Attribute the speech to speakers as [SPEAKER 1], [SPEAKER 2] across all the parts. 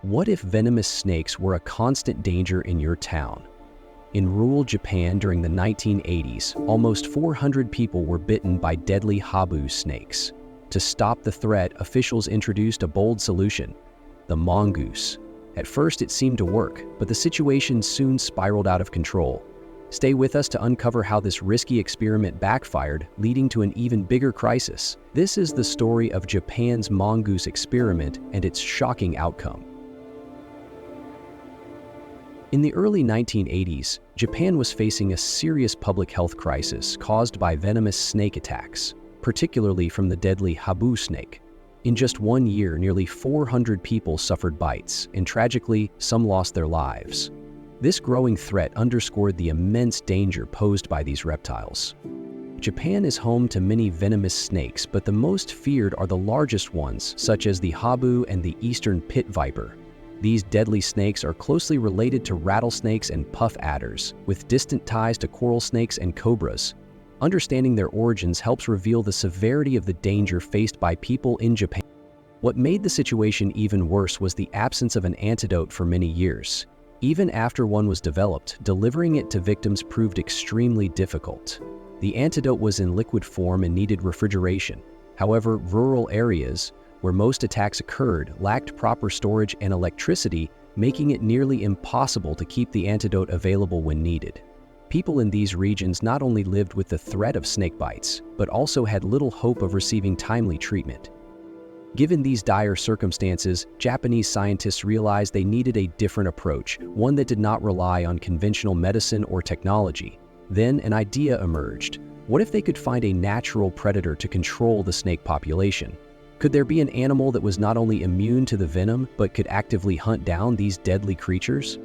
[SPEAKER 1] What if venomous snakes were a constant danger in your town? In rural Japan during the 1980s, almost 400 people were bitten by deadly habu snakes. To stop the threat, officials introduced a bold solution: the mongoose. At first it seemed to work, but the situation soon spiraled out of control. Stay with us to uncover how this risky experiment backfired, leading to an even bigger crisis. This is the story of Japan's mongoose experiment and its shocking outcome. In the early 1980s, Japan was facing a serious public health crisis caused by venomous snake attacks, particularly from the deadly habu snake. In just 1 year, nearly 400 people suffered bites, and tragically, some lost their lives. This growing threat underscored the immense danger posed by these reptiles. Japan is home to many venomous snakes, but the most feared are the largest ones, such as the habu and the eastern pit viper. These deadly snakes are closely related to rattlesnakes and puff adders, with distant ties to coral snakes and cobras. Understanding their origins helps reveal the severity of the danger faced by people in Japan. What made the situation even worse was the absence of an antidote for many years. Even after one was developed, delivering it to victims proved extremely difficult. The antidote was in liquid form and needed refrigeration. However, rural areas, where most attacks occurred, lacked proper storage and electricity, making it nearly impossible to keep the antidote available when needed. People in these regions not only lived with the threat of snake bites, but also had little hope of receiving timely treatment. Given these dire circumstances, Japanese scientists realized they needed a different approach, one that did not rely on conventional medicine or technology. Then an idea emerged. What if they could find a natural predator to control the snake population? Could there be an animal that was not only immune to the venom, but could actively hunt down these deadly creatures?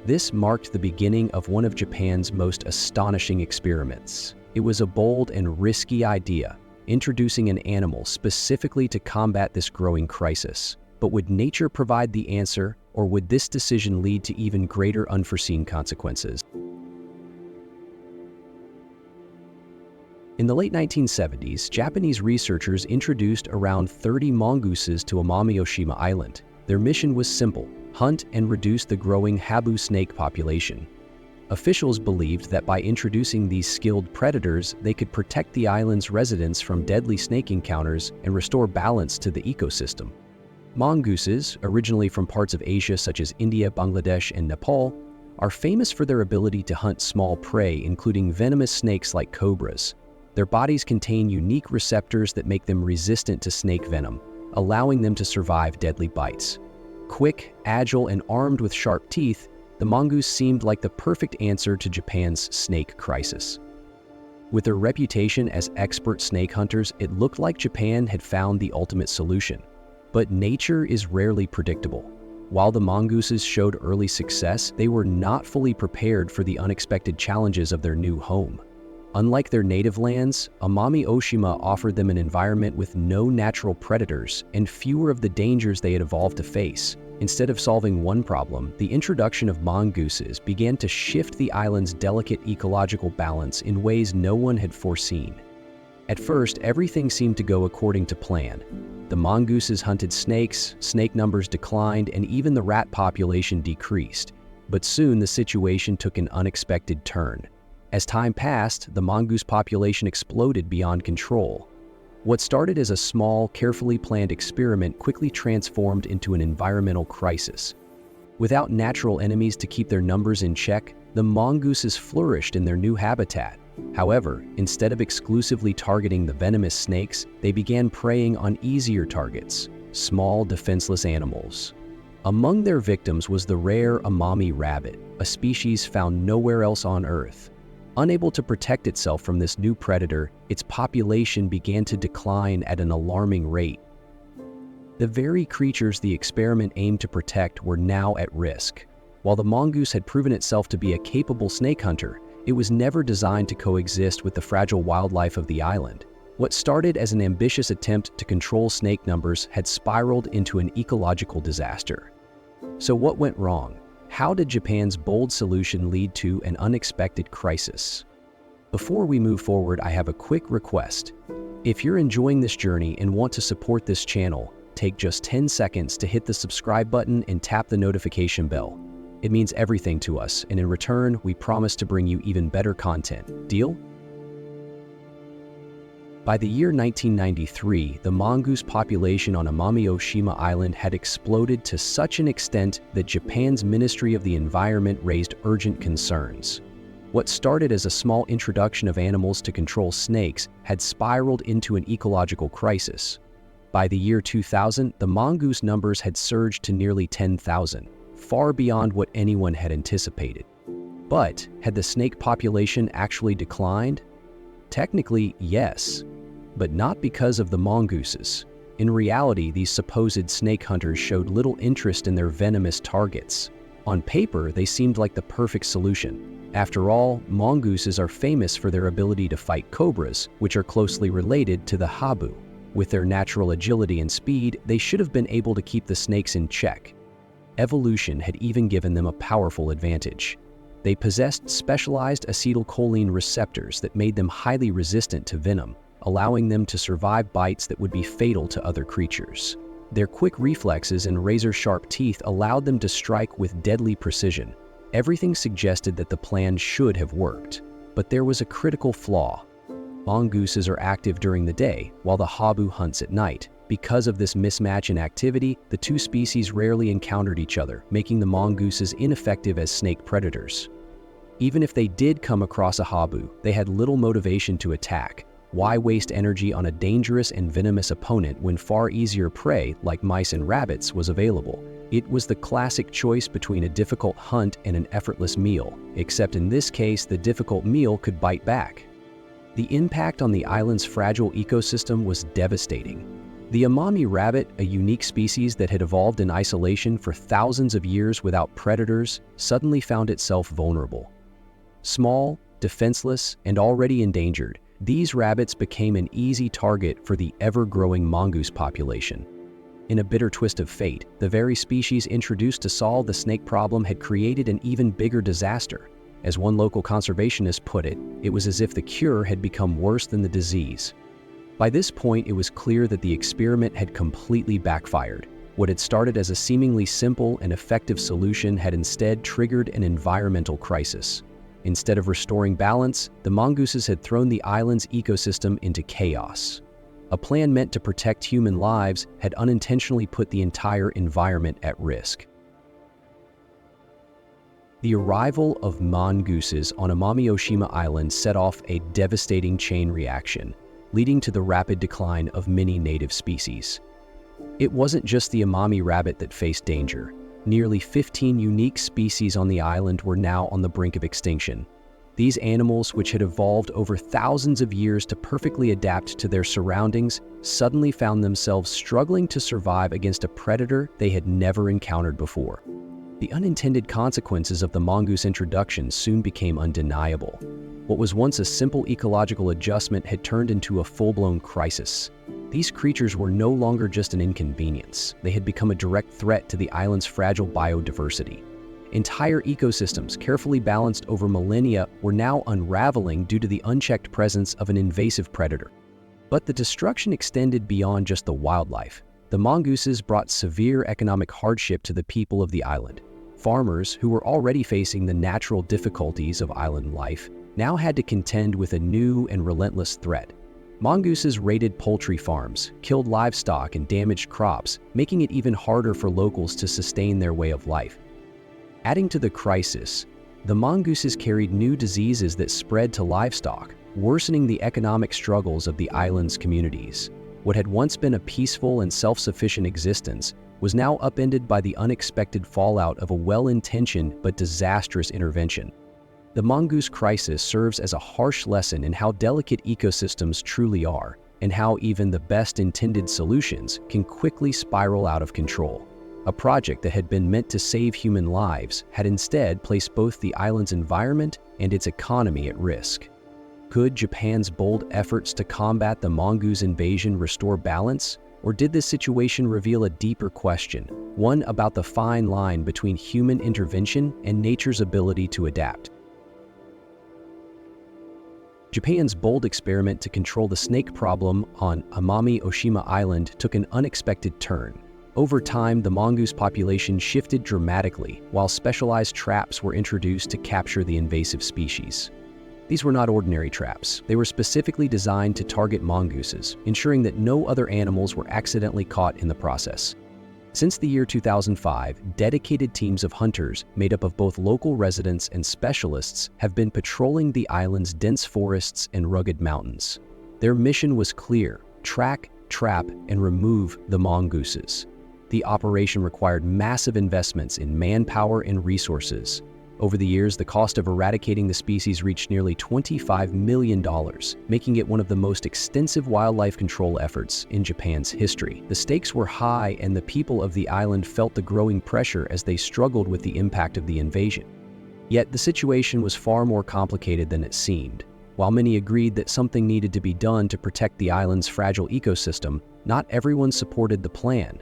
[SPEAKER 1] This marked the beginning of one of Japan's most astonishing experiments. It was a bold and risky idea, introducing an animal specifically to combat this growing crisis. But would nature provide the answer, or would this decision lead to even greater unforeseen consequences? In the late 1970s, Japanese researchers introduced around 30 mongooses to Amami-Oshima Island. Their mission was simple: hunt and reduce the growing habu snake population. Officials believed that by introducing these skilled predators, they could protect the island's residents from deadly snake encounters and restore balance to the ecosystem. Mongooses, originally from parts of Asia such as India, Bangladesh, and Nepal, are famous for their ability to hunt small prey, including venomous snakes like cobras. Their bodies contain unique receptors that make them resistant to snake venom, allowing them to survive deadly bites. Quick, agile, and armed with sharp teeth, the mongoose seemed like the perfect answer to Japan's snake crisis. With their reputation as expert snake hunters, it looked like Japan had found the ultimate solution. But nature is rarely predictable. While the mongooses showed early success, they were not fully prepared for the unexpected challenges of their new home. Unlike their native lands, Amami-Oshima offered them an environment with no natural predators and fewer of the dangers they had evolved to face. Instead of solving one problem, the introduction of mongooses began to shift the island's delicate ecological balance in ways no one had foreseen. At first, everything seemed to go according to plan. The mongooses hunted snakes, snake numbers declined, and even the rat population decreased. But soon the situation took an unexpected turn. As time passed, the mongoose population exploded beyond control. What started as a small, carefully planned experiment quickly transformed into an environmental crisis. Without natural enemies to keep their numbers in check, the mongooses flourished in their new habitat. However, instead of exclusively targeting the venomous snakes, they began preying on easier targets: small, defenseless animals. Among their victims was the rare Amami rabbit, a species found nowhere else on Earth. Unable to protect itself from this new predator, its population began to decline at an alarming rate. The very creatures the experiment aimed to protect were now at risk. While the mongoose had proven itself to be a capable snake hunter, it was never designed to coexist with the fragile wildlife of the island. What started as an ambitious attempt to control snake numbers had spiraled into an ecological disaster. So what went wrong? How did Japan's bold solution lead to an unexpected crisis? Before we move forward, I have a quick request. If you're enjoying this journey and want to support this channel, take just 10 seconds to hit the subscribe button and tap the notification bell. It means everything to us, and in return, we promise to bring you even better content. Deal? By the year 1993, the mongoose population on Amami Oshima Island had exploded to such an extent that Japan's Ministry of the Environment raised urgent concerns. What started as a small introduction of animals to control snakes had spiraled into an ecological crisis. By the year 2000, the mongoose numbers had surged to nearly 10,000, far beyond what anyone had anticipated. But had the snake population actually declined? Technically, yes, but not because of the mongooses. In reality, these supposed snake hunters showed little interest in their venomous targets. On paper, they seemed like the perfect solution. After all, mongooses are famous for their ability to fight cobras, which are closely related to the habu. With their natural agility and speed, they should have been able to keep the snakes in check. Evolution had even given them a powerful advantage. They possessed specialized acetylcholine receptors that made them highly resistant to venom, allowing them to survive bites that would be fatal to other creatures. Their quick reflexes and razor-sharp teeth allowed them to strike with deadly precision. Everything suggested that the plan should have worked. But there was a critical flaw. Mongooses are active during the day, while the habu hunts at night. Because of this mismatch in activity, the two species rarely encountered each other, making the mongooses ineffective as snake predators. Even if they did come across a habu, they had little motivation to attack. Why waste energy on a dangerous and venomous opponent when far easier prey, like mice and rabbits, was available? It was the classic choice between a difficult hunt and an effortless meal, except in this case, the difficult meal could bite back. The impact on the island's fragile ecosystem was devastating. The Amami rabbit, a unique species that had evolved in isolation for thousands of years without predators, suddenly found itself vulnerable. Small, defenseless, and already endangered, these rabbits became an easy target for the ever-growing mongoose population. In a bitter twist of fate, the very species introduced to solve the snake problem had created an even bigger disaster. As one local conservationist put it, it was as if the cure had become worse than the disease. By this point, it was clear that the experiment had completely backfired. What had started as a seemingly simple and effective solution had instead triggered an environmental crisis. Instead of restoring balance, the mongooses had thrown the island's ecosystem into chaos. A plan meant to protect human lives had unintentionally put the entire environment at risk. The arrival of mongooses on Amami Oshima Island set off a devastating chain reaction, leading to the rapid decline of many native species. It wasn't just the Amami rabbit that faced danger. Nearly 15 unique species on the island were now on the brink of extinction. These animals, which had evolved over thousands of years to perfectly adapt to their surroundings, suddenly found themselves struggling to survive against a predator they had never encountered before. The unintended consequences of the mongoose introduction soon became undeniable. What was once a simple ecological adjustment had turned into a full-blown crisis. These creatures were no longer just an inconvenience. They had become a direct threat to the island's fragile biodiversity. Entire ecosystems, carefully balanced over millennia, were now unraveling due to the unchecked presence of an invasive predator. But the destruction extended beyond just the wildlife. The mongooses brought severe economic hardship to the people of the island. Farmers, who were already facing the natural difficulties of island life, now had to contend with a new and relentless threat. Mongooses raided poultry farms, killed livestock, and damaged crops, making it even harder for locals to sustain their way of life. Adding to the crisis, the mongooses carried new diseases that spread to livestock, worsening the economic struggles of the island's communities. What had once been a peaceful and self-sufficient existence was now upended by the unexpected fallout of a well-intentioned but disastrous intervention. The mongoose crisis serves as a harsh lesson in how delicate ecosystems truly are, and how even the best-intended solutions can quickly spiral out of control. A project that had been meant to save human lives had instead placed both the island's environment and its economy at risk. Could Japan's bold efforts to combat the mongoose invasion restore balance? Or did this situation reveal a deeper question, one about the fine line between human intervention and nature's ability to adapt? Japan's bold experiment to control the snake problem on Amami Oshima Island took an unexpected turn. Over time, the mongoose population shifted dramatically, while specialized traps were introduced to capture the invasive species. These were not ordinary traps. They were specifically designed to target mongooses, ensuring that no other animals were accidentally caught in the process. Since the year 2005, dedicated teams of hunters, made up of both local residents and specialists, have been patrolling the island's dense forests and rugged mountains. Their mission was clear: track, trap, and remove the mongooses. The operation required massive investments in manpower and resources. Over the years, the cost of eradicating the species reached nearly $25 million, making it one of the most extensive wildlife control efforts in Japan's history. The stakes were high, and the people of the island felt the growing pressure as they struggled with the impact of the invasion. Yet the situation was far more complicated than it seemed. While many agreed that something needed to be done to protect the island's fragile ecosystem, not everyone supported the plan.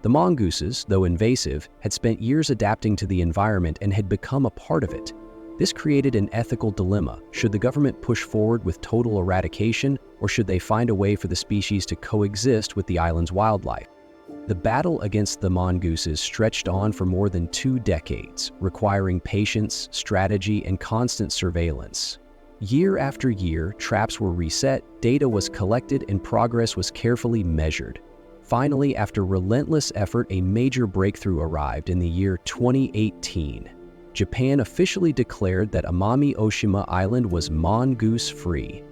[SPEAKER 1] The mongooses, though invasive, had spent years adapting to the environment and had become a part of it. This created an ethical dilemma. Should the government push forward with total eradication, or should they find a way for the species to coexist with the island's wildlife? The battle against the mongooses stretched on for more than 2 decades, requiring patience, strategy, and constant surveillance. Year after year, traps were reset, data was collected, and progress was carefully measured. Finally, after relentless effort, a major breakthrough arrived in the year 2018. Japan officially declared that Amami Oshima Island was mongoose-free.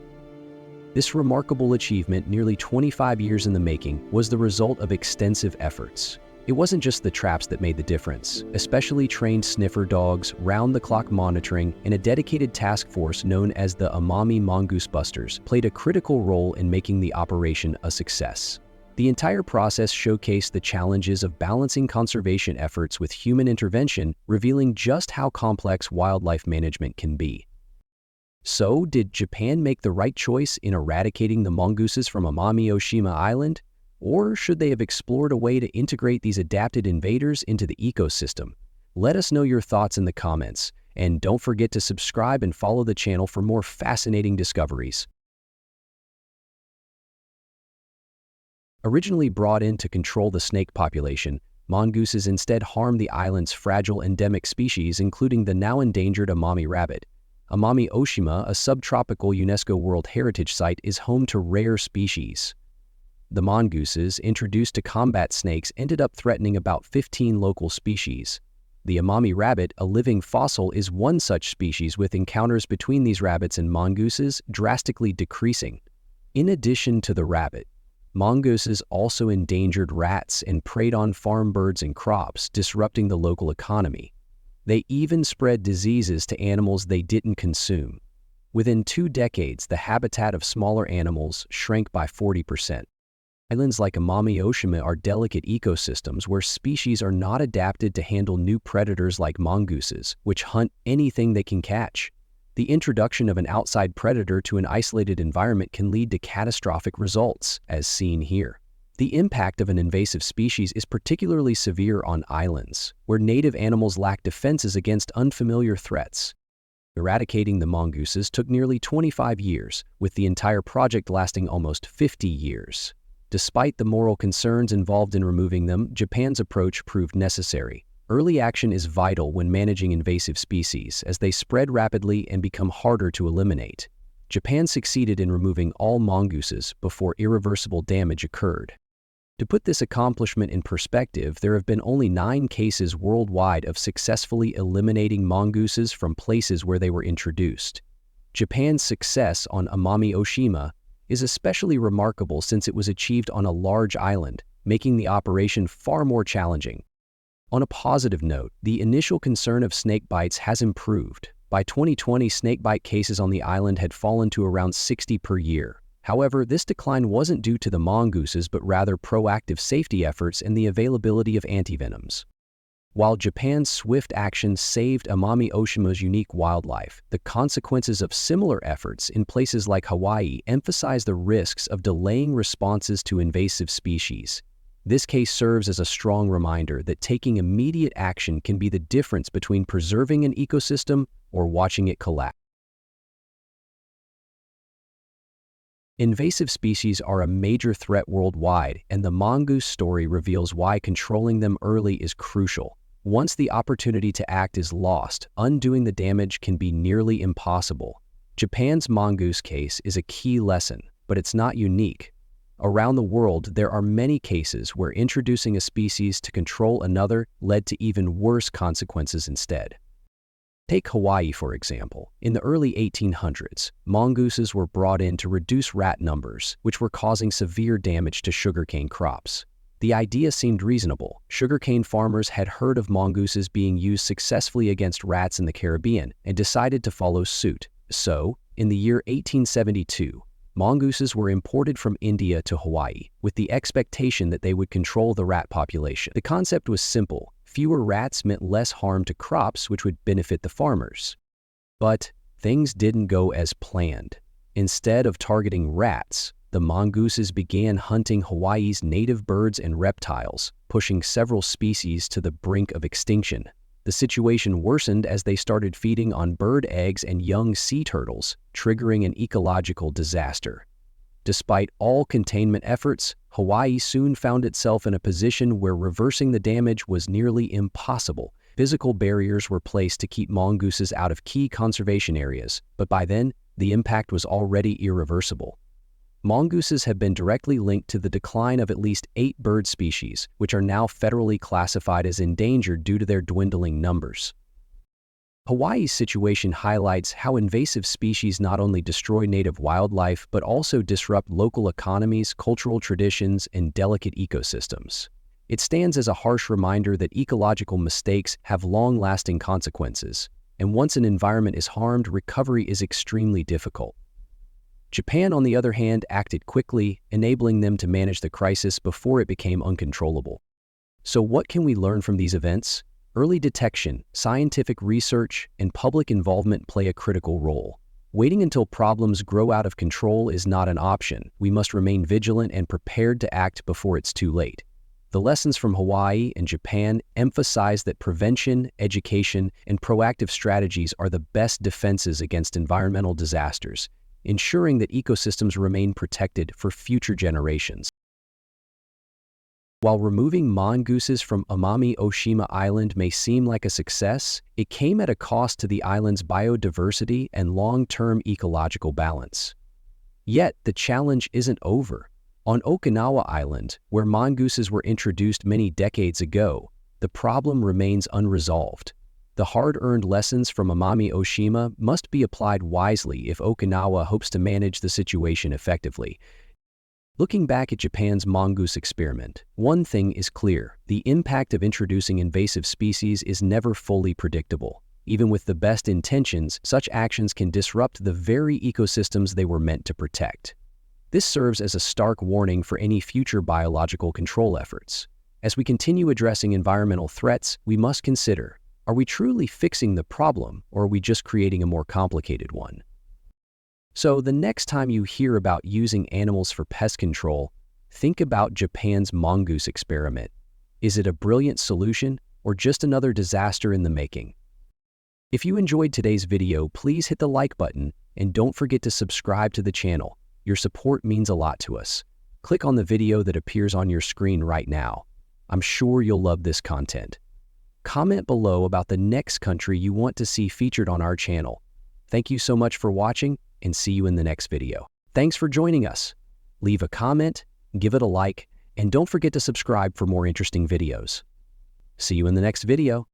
[SPEAKER 1] This remarkable achievement, nearly 25 years in the making, was the result of extensive efforts. It wasn't just the traps that made the difference. Especially trained sniffer dogs, round-the-clock monitoring, and a dedicated task force known as the Amami Mongoose Busters played a critical role in making the operation a success. The entire process showcased the challenges of balancing conservation efforts with human intervention, revealing just how complex wildlife management can be. So, did Japan make the right choice in eradicating the mongooses from Amami Oshima Island? Or should they have explored a way to integrate these adapted invaders into the ecosystem? Let us know your thoughts in the comments, and don't forget to subscribe and follow the channel for more fascinating discoveries. Originally brought in to control the snake population, mongooses instead harm the island's fragile endemic species, including the now endangered Amami rabbit. Amami Oshima, a subtropical UNESCO World Heritage Site, is home to rare species. The mongooses, introduced to combat snakes, ended up threatening about 15 local species. The Amami rabbit, a living fossil, is one such species, with encounters between these rabbits and mongooses drastically decreasing. In addition to the rabbit, mongooses also endangered rats and preyed on farm birds and crops, disrupting the local economy. They even spread diseases to animals they didn't consume. Within 2 decades, the habitat of smaller animals shrank by 40%. Islands like Amami Oshima are delicate ecosystems where species are not adapted to handle new predators like mongooses, which hunt anything they can catch. The introduction of an outside predator to an isolated environment can lead to catastrophic results, as seen here. The impact of an invasive species is particularly severe on islands, where native animals lack defenses against unfamiliar threats. Eradicating the mongooses took nearly 25 years, with the entire project lasting almost 50 years. Despite the moral concerns involved in removing them, Japan's approach proved necessary. Early action is vital when managing invasive species, as they spread rapidly and become harder to eliminate. Japan succeeded in removing all mongooses before irreversible damage occurred. To put this accomplishment in perspective, there have been only 9 cases worldwide of successfully eliminating mongooses from places where they were introduced. Japan's success on Amami Oshima is especially remarkable since it was achieved on a large island, making the operation far more challenging. On a positive note, the initial concern of snake bites has improved. By 2020, snakebite cases on the island had fallen to around 60 per year. However, this decline wasn't due to the mongooses but rather proactive safety efforts and the availability of antivenoms. While Japan's swift action saved Amami Oshima's unique wildlife, the consequences of similar efforts in places like Hawaii emphasize the risks of delaying responses to invasive species. This case serves as a strong reminder that taking immediate action can be the difference between preserving an ecosystem or watching it collapse. Invasive species are a major threat worldwide, and the mongoose story reveals why controlling them early is crucial. Once the opportunity to act is lost, undoing the damage can be nearly impossible. Japan's mongoose case is a key lesson, but it's not unique. Around the world, there are many cases where introducing a species to control another led to even worse consequences instead. Take Hawaii, for example. In the early 1800s, mongooses were brought in to reduce rat numbers, which were causing severe damage to sugarcane crops. The idea seemed reasonable. Sugarcane farmers had heard of mongooses being used successfully against rats in the Caribbean and decided to follow suit. So, in the year 1872, mongooses were imported from India to Hawaii, with the expectation that they would control the rat population. The concept was simple. Fewer rats meant less harm to crops, which would benefit the farmers. But things didn't go as planned. Instead of targeting rats, the mongooses began hunting Hawaii's native birds and reptiles, pushing several species to the brink of extinction. The situation worsened as they started feeding on bird eggs and young sea turtles, triggering an ecological disaster. Despite all containment efforts, Hawaii soon found itself in a position where reversing the damage was nearly impossible. Physical barriers were placed to keep mongooses out of key conservation areas, but by then, the impact was already irreversible. Mongooses have been directly linked to the decline of at least 8 bird species, which are now federally classified as endangered due to their dwindling numbers. Hawaii's situation highlights how invasive species not only destroy native wildlife but also disrupt local economies, cultural traditions, and delicate ecosystems. It stands as a harsh reminder that ecological mistakes have long-lasting consequences, and once an environment is harmed, recovery is extremely difficult. Japan, on the other hand, acted quickly, enabling them to manage the crisis before it became uncontrollable. So what can we learn from these events? Early detection, scientific research, and public involvement play a critical role. Waiting until problems grow out of control is not an option. We must remain vigilant and prepared to act before it's too late. The lessons from Hawaii and Japan emphasize that prevention, education, and proactive strategies are the best defenses against environmental disasters, ensuring that ecosystems remain protected for future generations. While removing mongooses from Amami Oshima Island may seem like a success, it came at a cost to the island's biodiversity and long-term ecological balance. Yet, the challenge isn't over. On Okinawa Island, where mongooses were introduced many decades ago, the problem remains unresolved. The hard-earned lessons from Amami Oshima must be applied wisely if Okinawa hopes to manage the situation effectively. Looking back at Japan's mongoose experiment, one thing is clear: the impact of introducing invasive species is never fully predictable. Even with the best intentions, such actions can disrupt the very ecosystems they were meant to protect. This serves as a stark warning for any future biological control efforts. As we continue addressing environmental threats, we must consider: are we truly fixing the problem, or are we just creating a more complicated one? So the next time you hear about using animals for pest control, think about Japan's mongoose experiment. Is it a brilliant solution or just another disaster in the making? If you enjoyed today's video, please hit the like button and don't forget to subscribe to the channel. Your support means a lot to us. Click on the video that appears on your screen right now. I'm sure you'll love this content. Comment below about the next country you want to see featured on our channel. Thank you so much for watching, and see you in the next video. Thanks for joining us. Leave a comment, give it a like, and don't forget to subscribe for more interesting videos. See you in the next video.